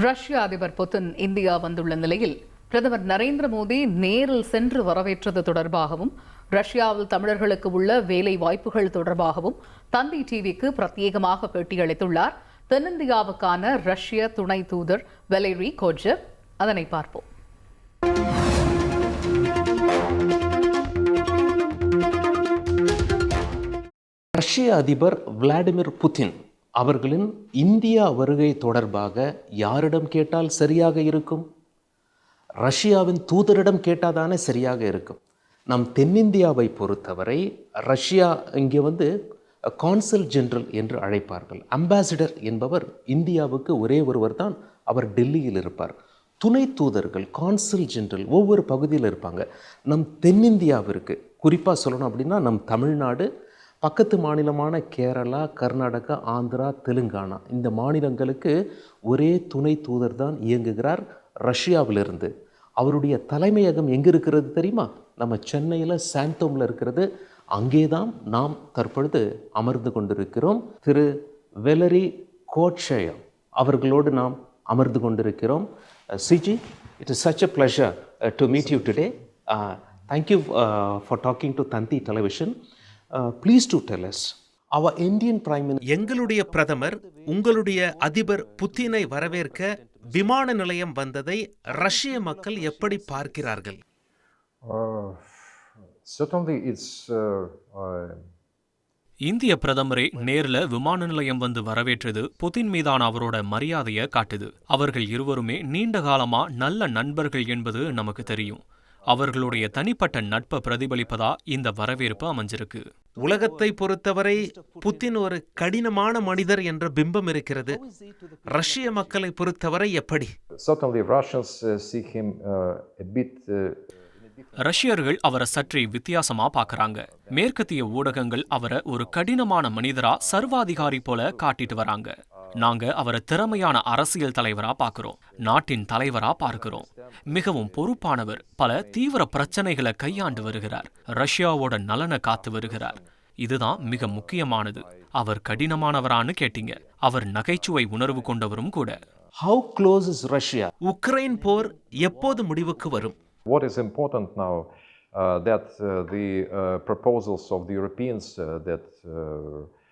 ரஷ்ய அதிபர் Putin India வந்துள்ள நிலையில் பிரதமர் நரேந்திர மோடி நேரில் சென்று வரவேற்றது தொடர்பாகவும் ரஷ்யாவில் தமிழர்களுக்கு உள்ள வேலை வாய்ப்புகள் தொடர்பாகவும் தந்தி டிவிக்கு பிரத்யேகமாக பேட்டியளித்துள்ளார் தென்னிந்தியாவுக்கான ரஷ்ய துணை தூதர் வெலரி கோட்ஜெவ். அதனை பார்ப்போம். ரஷ்ய அதிபர் விளாடிமிர் புதின் அவர்களின் இந்தியா வருகை தொடர்பாக யாரிடம் கேட்டால் சரியாக இருக்கும்? ரஷ்யாவின் தூதரிடம் கேட்டாதானே சரியாக இருக்கும். நம் தென்னிந்தியாவை பொறுத்தவரை ரஷ்யா இங்கே கான்சல் ஜெனரல் என்று அழைப்பார்கள். அம்பாசிடர் என்பவர் இந்தியாவுக்கு ஒரே ஒருவர் தான், அவர் டெல்லியில் இருப்பார். துணை தூதர்கள் கான்சல் ஜெனரல் ஒவ்வொரு பகுதியில் இருப்பாங்க. நம் தென்னிந்தியாவிற்கு குறிப்பாக சொல்லணும் அப்படின்னா நம் தமிழ்நாடு, பக்கத்து மாநிலமான கேரளா, கர்நாடகா, ஆந்திரா, தெலுங்கானா இந்த மாநிலங்களுக்கு ஒரே துணை தூதர் தான் இயங்குகிறார் ரஷ்யாவிலிருந்து. அவருடைய தலைமையகம் எங்கே இருக்கிறது தெரியுமா? நம்ம சென்னையில் சாந்தோமில் இருக்கிறது. அங்கே தான் நாம் தற்பொழுது அமர்ந்து கொண்டிருக்கிறோம். திரு வெலரி கோட்ஷேவ் அவர்களோடு நாம் அமர்ந்து கொண்டிருக்கிறோம். CG, it is such a pleasure to meet you today. Thank you for talking to Thanthi television. Please to tell us, our Indian Prime Minister. எங்களுடைய பிரதமர் உங்களுடைய அதிபர் புத்தினை வரவேற்க விமான நிலையம் வந்ததை ரஷ்ய மக்கள் எப்படி பார்க்கிறார்கள்? Certainly it's இந்திய பிரதமரை நேர்ல விமான நிலையம் வந்து வரவேற்றது புதின் மீதான அவரோட மரியாதையை காட்டுது. அவர்கள் இருவருமே நீண்ட காலமா நல்ல நண்பர்கள் என்பது நமக்கு தெரியும். அவர்களுடைய தனிப்பட்ட நட்பை பிரதிபலிப்பதா இந்த வரவேற்பு அமைஞ்சிருக்கு. உலகத்தை பொறுத்தவரை புத்தின் ஒரு கடினமான மனிதர் என்ற பிம்பம் இருக்கிறது. ரஷ்ய மக்களை பொறுத்தவரை எப்படி? Certainly Russians see him a bit ரஷ்யர்கள் அவரை சற்றே வித்தியாசமா பார்க்கறாங்க. மேற்கத்திய ஊடகங்கள் அவரை ஒரு கடினமான மனிதரா, சர்வாதிகாரி போல காட்டிட்டு வராங்க. நாங்க அவரை திறமையான அரசியல் தலைவரா பார்க்கிறோம், நாட்டின் தலைவரா பார்க்கிறோம். மிகவும் பொறுப்பானவர், பல தீவிர பிரச்சனைகளை கையாண்டு வருகிறார், ரஷ்யாவோட நலனை காத்து வருகிறார். இதுதான் மிக முக்கியமானது. அவர் கடினமானவரான்னு கேட்டீங்க, அவர் நகைச்சுவை உணர்வு கொண்டவரும் கூட. How close is Russia? Ukraine போர் எப்போது முடிவுக்கு வரும்? What is important now that the proposals of the Europeans that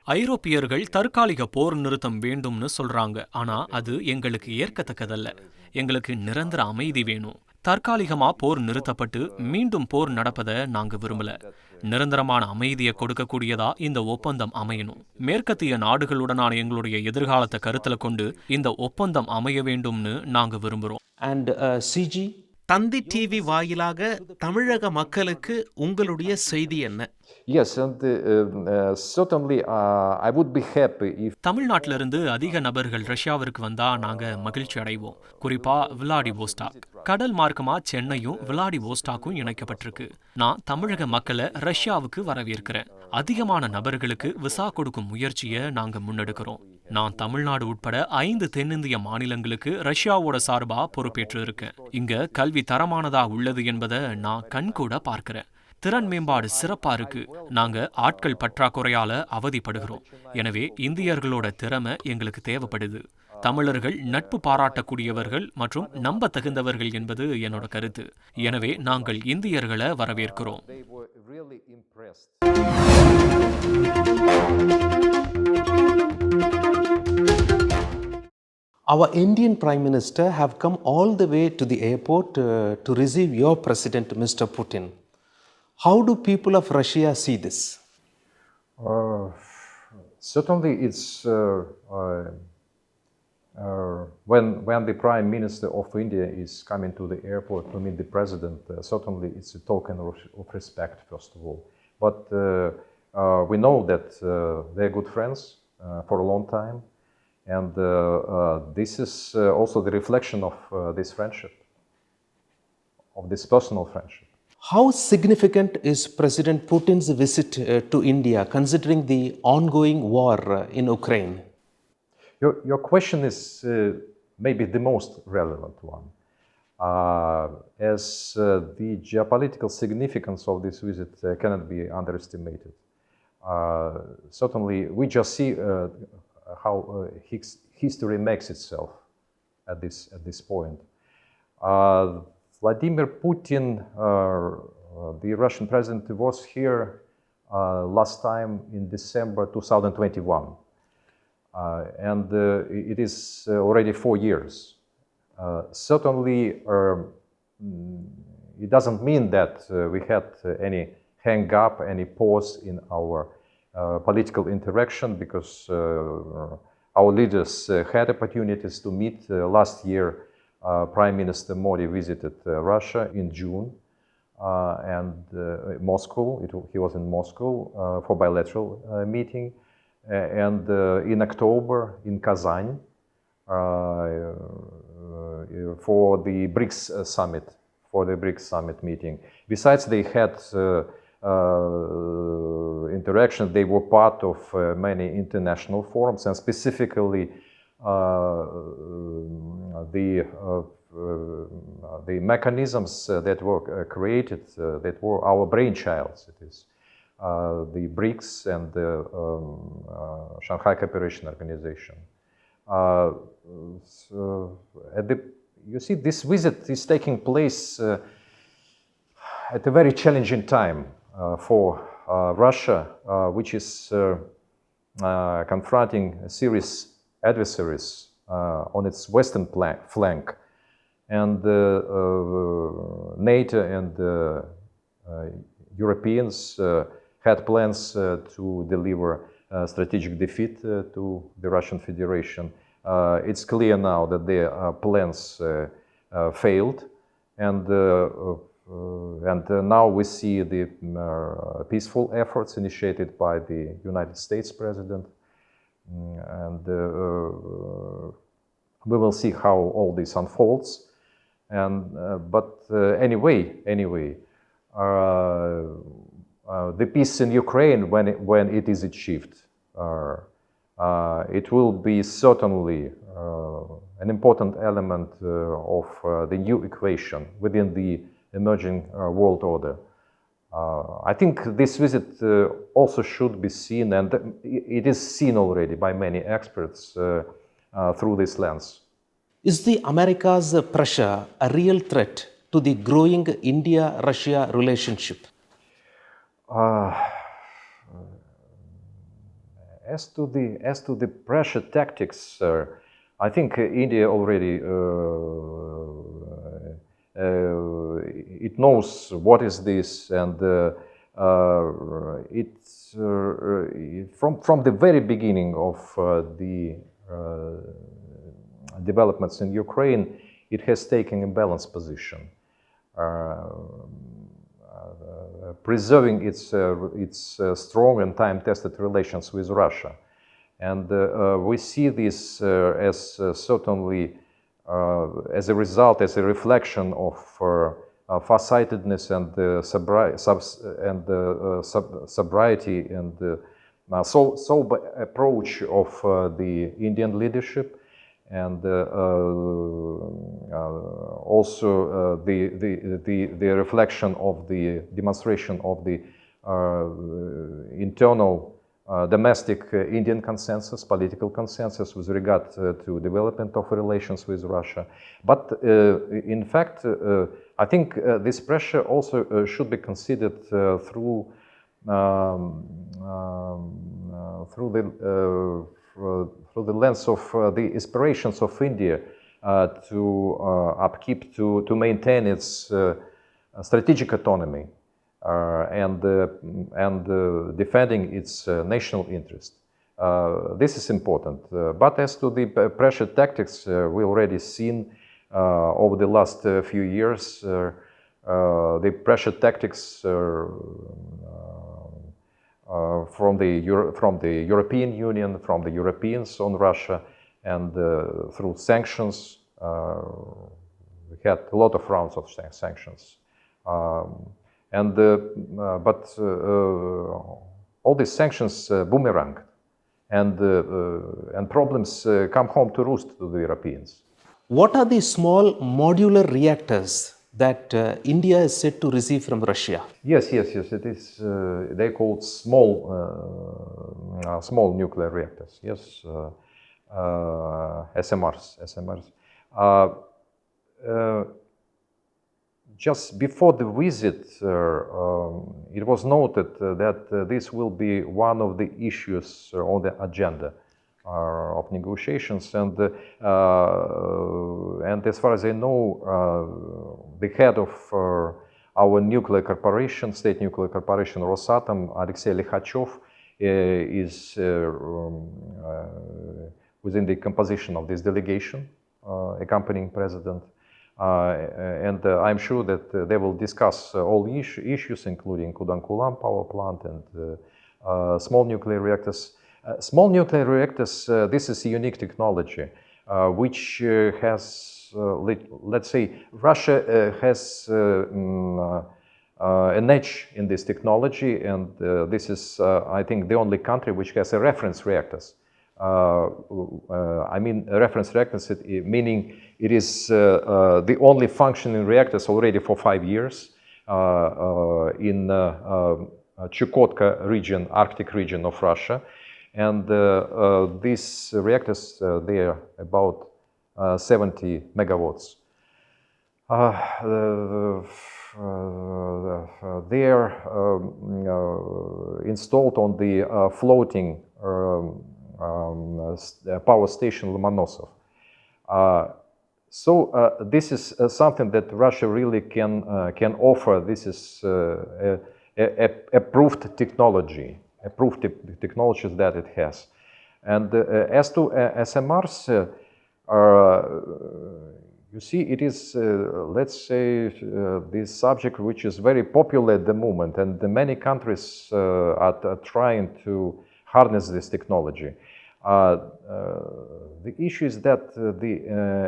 ஐரோப்பியர்கள் தற்காலிக போர் நிறுத்தம் வேண்டும்னு சொல்றாங்க. ஆனா அது எங்களுக்கு ஏற்கத்தக்கதல்ல. எங்களுக்கு நிரந்தர அமைதி வேணும். தற்காலிகமா போர் நிறுத்தப்பட்டு மீண்டும் போர் நடப்பதை நாங்க விரும்பல. நிரந்தரமான அமைதியை கொடுக்கக்கூடியதா இந்த ஒப்பந்தம் அமையணும். மேற்கத்திய நாடுகளுடனான எங்களுடைய எதிர்காலத்தை கருத்துல கொண்டு இந்த ஒப்பந்தம் அமைய வேண்டும்னு நாங்க விரும்புறோம். And CG, தந்தி டிவி வாயிலாக தமிழக மக்களுக்கு உங்களுடைய செய்தி என்ன? Yes, and certainly I would be happy if தமிழ்நாட்டிலிருந்து அதிக நபர்கள் ரஷ்யாவிற்கு வந்தா நாங்க மகிழ்ச்சி அடைவோம். குறிப்பா விளாடிவோஸ்டாக் கடல் மார்க்கமா சென்னையும் விளாடிவோஸ்டாக்கும் இணைக்கப்பட்டிருக்கு. நான் தமிழக மக்களை ரஷ்யாவுக்கு வரவேற்கிறேன். அதிகமான நபர்களுக்கு விசா கொடுக்கும் முயற்சியை நாங்க முன்னெடுக்கிறோம். நான் தமிழ்நாடு உட்பட 5 தென்னிந்திய மாநிலங்களுக்கு ரஷ்யாவோட சார்பா பொறுப்பேற்று இருக்கேன். இங்க கல்வி தரமானதா உள்ளது என்பதை நான் கண்கூட பார்க்கிறேன். திறன் மேம்பாடு சிறப்பா இருக்கு. நாங்க ஆட்கள் பற்றாக்குறையால அவதிப்படுகிறோம். எனவே இந்தியர்களோட திறமை எங்களுக்கு தேவைப்படுது. தமிழர்கள் நட்பு பாராட்டக்கூடியவர்கள் மற்றும் நம்ப தகுந்தவர்கள் என்பது என்னோட கருத்து. எனவே நாங்கள் இந்தியர்களை வரவேற்கிறோம். they were really impressed. our Indian Prime Minister have come all the way to the airport to receive your President, Mr. Putin. How do people of Russia see this? Certainly it's when the Prime Minister of India is coming to the airport to meet the President, certainly it's a token of respect, first of all. But we know that they're good friends for a long time, and this is also the reflection of this friendship, of this personal friendship. How significant is President Putin's visit to India, considering the ongoing war in Ukraine? Your question is maybe the most relevant one, as the geopolitical significance of this visit cannot be underestimated. Certainly, we just see how history makes itself at this point. Vladimir Putin, the Russian president, was here last time in December 2021, and it is already 4 years. Certainly, it doesn't mean that we had any hang up, any pause in our political interaction, because our leaders had opportunities to meet. Last year, Prime Minister Modi visited Russia in June and Moscow. He was in Moscow for bilateral meeting, and in October in Kazan for the BRICS summit meeting. Besides, they had interactions. They were part of many international forums, and specifically the mechanisms that were created, that were our brainchilds. It is the BRICS and the Shanghai Cooperation Organization. You see, this visit is taking place at a very challenging time for Russia, which is confronting serious adversaries on its western flank. And NATO and Europeans had plans to deliver strategic defeat to the Russian Federation. It's clear now that their plans failed, and now we see the peaceful efforts initiated by the United States President, and we will see how all this unfolds. And anyway, the peace in Ukraine, when it is achieved, it will be certainly an important element of the new equation within the emerging world order. I think this visit also should be seen, and it is seen already by many experts through this lens. Is the America's pressure a real threat to the growing India-Russia relationship? As to the pressure tactics, I think India already it knows what is this, and it's from the very beginning of the developments in Ukraine, it has taken a balanced position, preserving its strong and time-tested relations with Russia. And we see this as certainly as a result, as a reflection of farsightedness and sobriety and sober approach of the Indian leadership, and also the reflection of the demonstration of the internal domestic Indian consensus, political consensus with regard to development of relations with Russia. But in fact, I think this pressure also should be considered through the lens of the aspirations of India to maintain its strategic autonomy and defending its national interest. This is important. But as to the pressure tactics, we already seen over the last few years the pressure tactics from the European Union, from the Europeans on Russia, and through sanctions. We had a lot of rounds of sanctions. But all these sanctions boomerang, and problems come home to roost to the Europeans. What are the small modular reactors that India is said to receive from Russia? Yes. It is. They called small nuclear reactors. Yes, SMRs. Just before the visit, it was noted that this will be one of the issues on the agenda of negotiations, and as far as I know, the head of our nuclear corporation, state nuclear corporation Rosatom, Alexei Likhachev, is within the composition of this delegation, accompanying President. And I'm sure that they will discuss all issues, including Kudankulam power plant and small nuclear reactors. Small nuclear reactors, this is a unique technology, which has, let's say, Russia has an edge in this technology, and this is, I think, the only country which has a reference reactors. I mean, reference reactors, meaning it is the only functioning reactors already for 5 years in Chukotka region, Arctic region of Russia. And these reactors, they are about 70 megawatts. They are installed on the floating power station Lomonosov. So this is something that Russia really can offer. This is a proved technology, that it has. And as to SMRs, you see, it is, let's say, this subject which is very popular at the moment, and many countries are trying to harness this technology. The issue is that the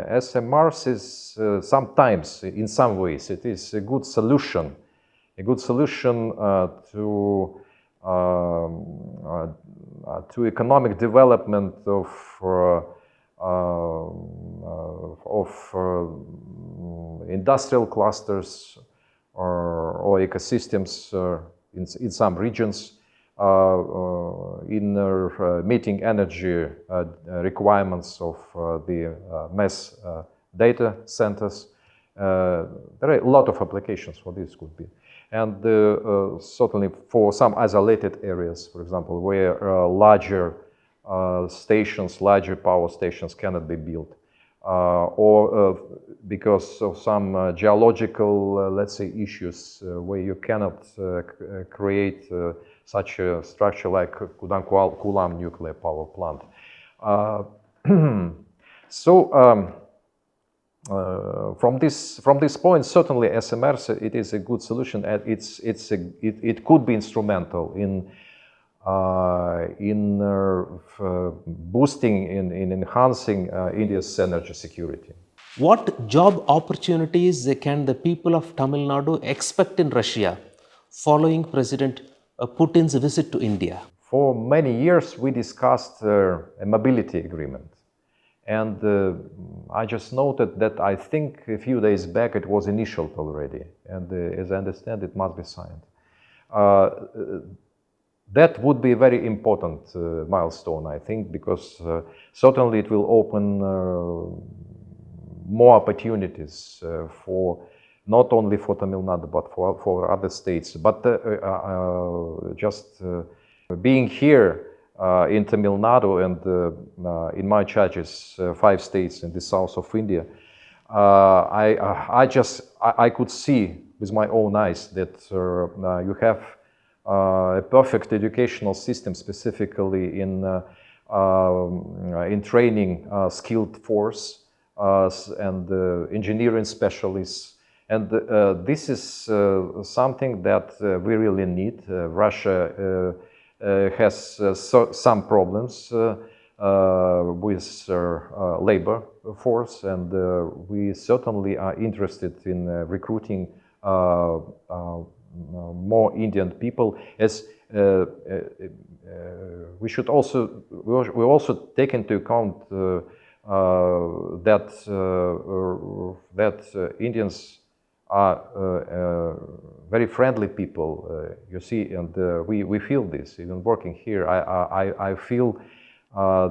SMRs is sometimes, in some ways, it is a good solution to economic development of industrial clusters or ecosystems in some regions, in meeting energy requirements of the mass data centers. There are a lot of applications for this could be. And certainly for some isolated areas, for example, where larger power stations cannot be built, or because of some geological, let's say, issues where you cannot create such a structure like Kudankulam nuclear power plant. From this point, certainly SMRs, it is a good solution, and it could be instrumental in boosting, in enhancing India's energy security. What job opportunities can the people of Tamil Nadu expect in Russia following President Putin's visit to India? For many years, we discussed a mobility agreement. And I just noted that I think a few days back it was initialed already. And as I understand, it must be signed. That would be a very important milestone, I think, because certainly it will open more opportunities for not only for Tamil Nadu, but for other states. But just being here in Tamil Nadu and in my charges, 5 states in the south of India, I could see with my own eyes that you have a perfect educational system, specifically in training skilled force and engineering specialists. And this is something that we really need. Russia has some problems with labor force, and we certainly are interested in recruiting more Indian people. As we should also take into account that Indians are very friendly people, you see, and we feel this even working here. I feel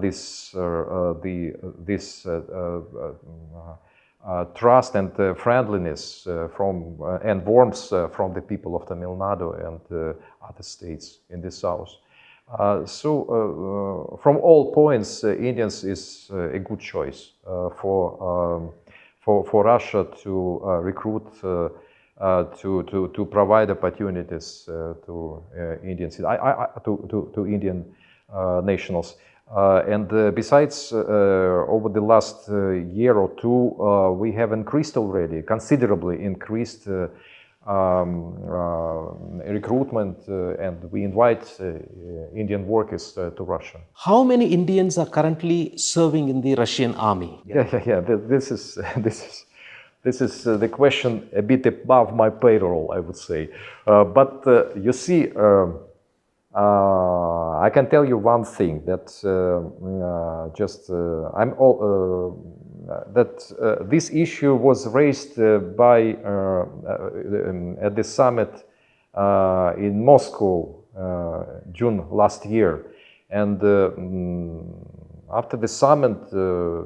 this trust and friendliness and warmth from the people of Tamil Nadu and other states in the south. So from all points, Indians is a good choice for Russia to recruit, to provide opportunities to Indians, to Indian nationals. And besides, over the last year or two, we have increased already, considerably increased recruitment, and we invite Indian workers to Russia. How many Indians are currently serving in the Russian army? Yeah. This is the question a bit above my payroll, I would say. But you see, I can tell you one thing that this issue was raised by at the summit in Moscow June last year, and after the summit,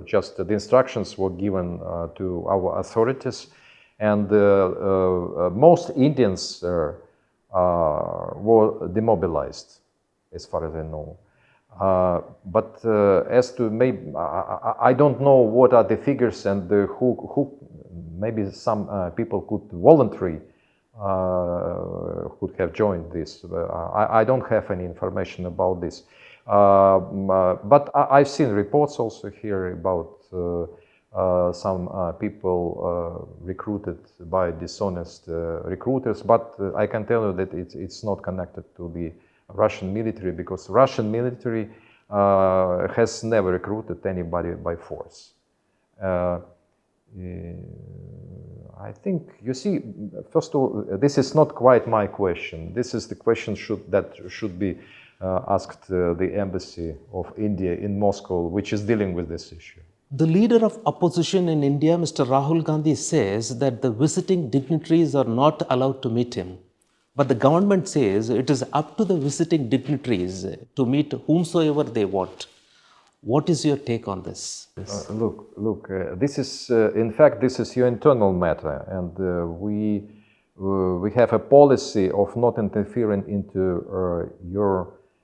just the instructions were given to our authorities, and most Indians were demobilized, as far as I know. But as to maybe, I don't know what are the figures, and who maybe some people could voluntarily could have joined this. I don't have any information about this. But I've seen reports also here about some people recruited by dishonest recruiters, but I can tell you that it's not connected to the Russian military, because Russian military has never recruited anybody by force. I think, you see, first of all, this is not quite my question. This is the question that should be asked the embassy of India in Moscow, which is dealing with this issue. The leader of opposition in India, Mr. Rahul Gandhi, says that the visiting dignitaries are not allowed to meet him. But the government says it is up to the visiting dignitaries to meet whomsoever they want. What is your take on this? Look, this is, in fact, this is your internal matter, and we have a policy of not interfering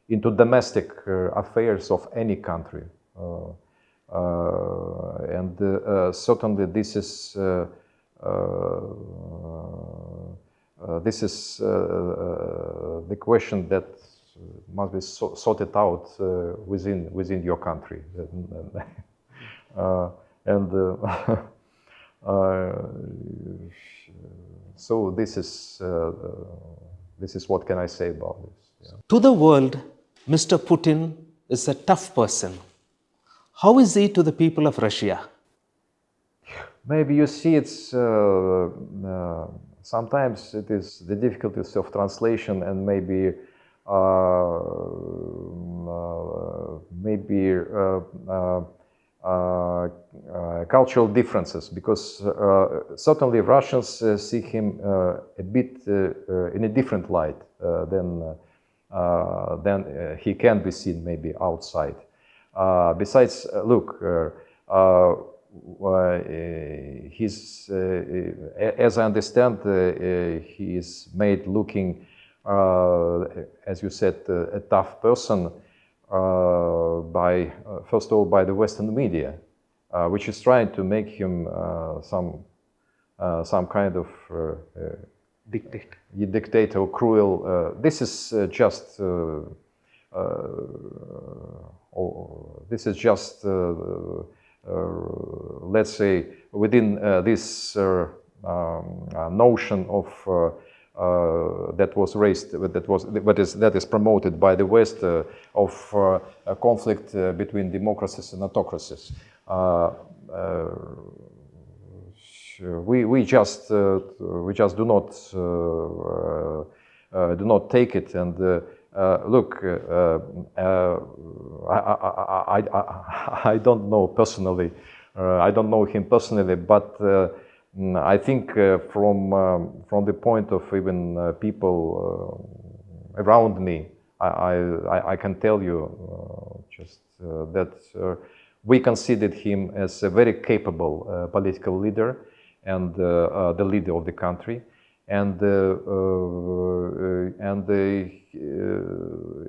into domestic affairs of any country. And certainly this is the question that must be sorted out within your country. So this is what can I say about this. Yeah. To the world, Mr. Putin is a tough person. How is he to the people of Russia? Maybe you see it's sometimes it is the difficulties of translation, and maybe cultural differences, because certainly Russians see him a bit in a different light than he can be seen maybe outside. Besides, look, he's, as I understand, he is made looking, as you said, a tough person by, first of all, by the Western media, which is trying to make him some kind of dictator, cruel. This is just. This is just, let's say, within this notion of that was raised, that is promoted by the West, of a conflict between democracies and autocracies. We just do not take it, and look, I don't know personally. I don't know him personally, but I think from the point of even people around me, I can tell you just that we considered him as a very capable political leader and the leader of the country. And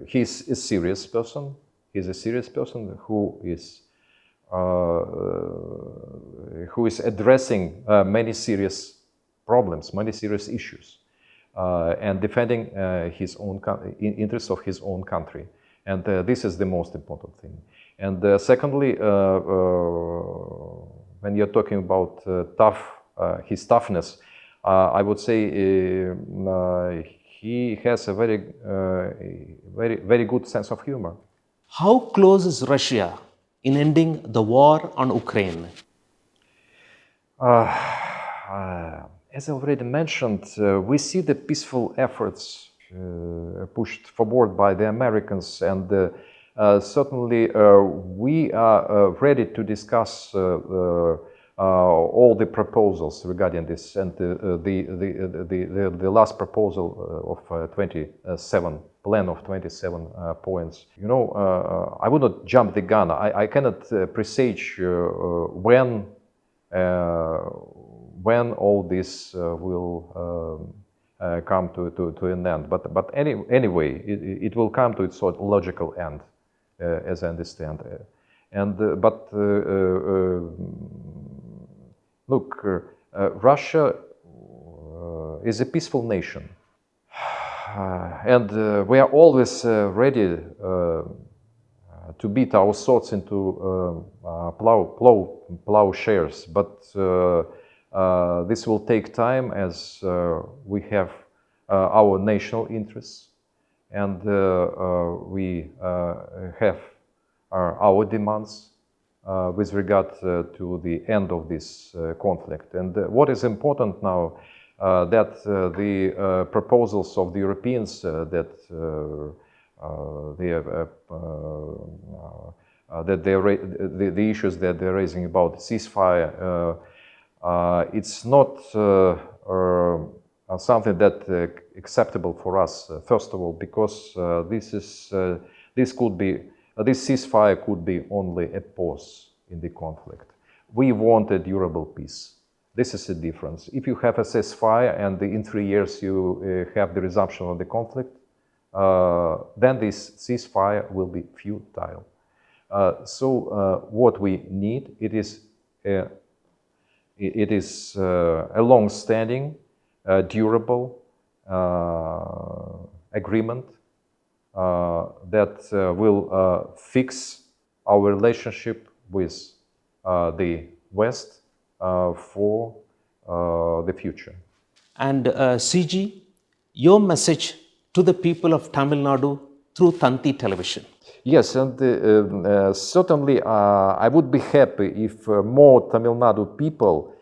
he's a serious person. He's a serious person who is addressing many serious problems, many serious issues, and defending his own interests of his own country. And this is the most important thing. And secondly, when you're talking about his toughness, I would say he has a very good sense of humor. How close is Russia in ending the war on Ukraine? As I already mentioned, we see the peaceful efforts pushed forward by the Americans, and certainly we are ready to discuss all the proposals regarding this, and the last proposal of 27 plan of 27 points. You know, I would not jump the gun. I cannot presage when all this will come to an end. But anyway, it will come to its sort of logical end, as I understand. Look, Russia is a peaceful nation. And we are always ready to beat our swords into plowshares, but this will take time, as we have our national interests, and we have our demands with regard to the end of this conflict. And what is important now, that the proposals of the Europeans the issues that they're raising about ceasefire, it's not something that acceptable for us. First of all, because this ceasefire could be only a pause in the conflict. We want a durable peace. This is the difference. If you have a ceasefire and in 3 years you have the resumption of the conflict, then this ceasefire will be futile. So what we need, it is a long-standing, durable agreement that will fix our relationship with the West for the future. And CG, your message to the people of Tamil Nadu through Thanthi television. Yes, and certainly I would be happy if more Tamil Nadu people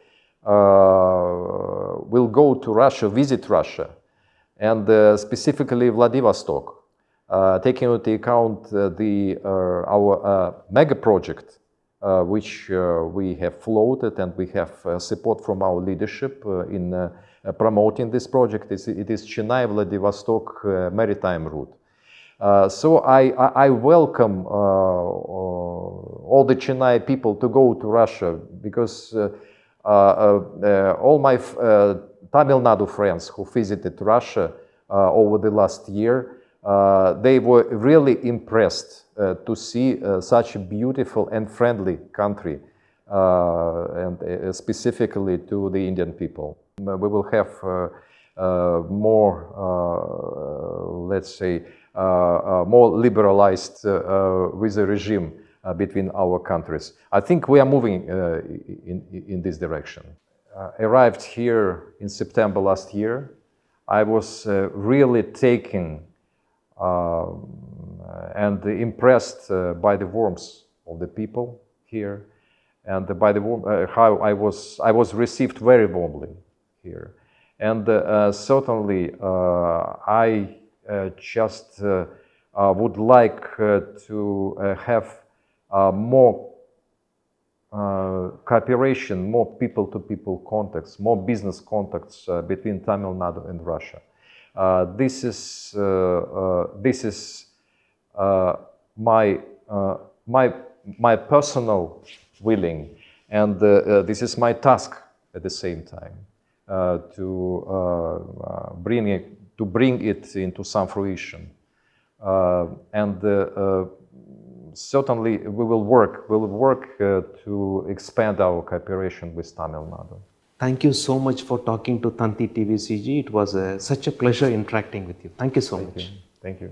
will go to Russia, visit Russia, and specifically Vladivostok, taking into account our mega project, which we have floated, and we have support from our leadership in promoting this project. It is Chennai-Vladivostok maritime route. So I welcome all the Chennai people to go to Russia, because all my Tamil Nadu friends who visited Russia over the last year, they were really impressed to see such a beautiful and friendly country, and specifically to the Indian people. We will have more, let's say, more liberalized visa regime between our countries. I think we are moving in this direction. Arrived here in September last year. I was really taken and impressed by the warmth of the people here, and by the how I was received very warmly here. And certainly I just would like to have more cooperation, more people-to-people contacts, more business contacts between Tamil Nadu and Russia. This is my my personal willing, and this is my task at the same time to bring it into some fruition. And certainly we will work to expand our cooperation with Tamil Nadu. Thank you so much for talking to Thanthi TV CG. It was such a pleasure interacting with you. Thank you so much. Thank you.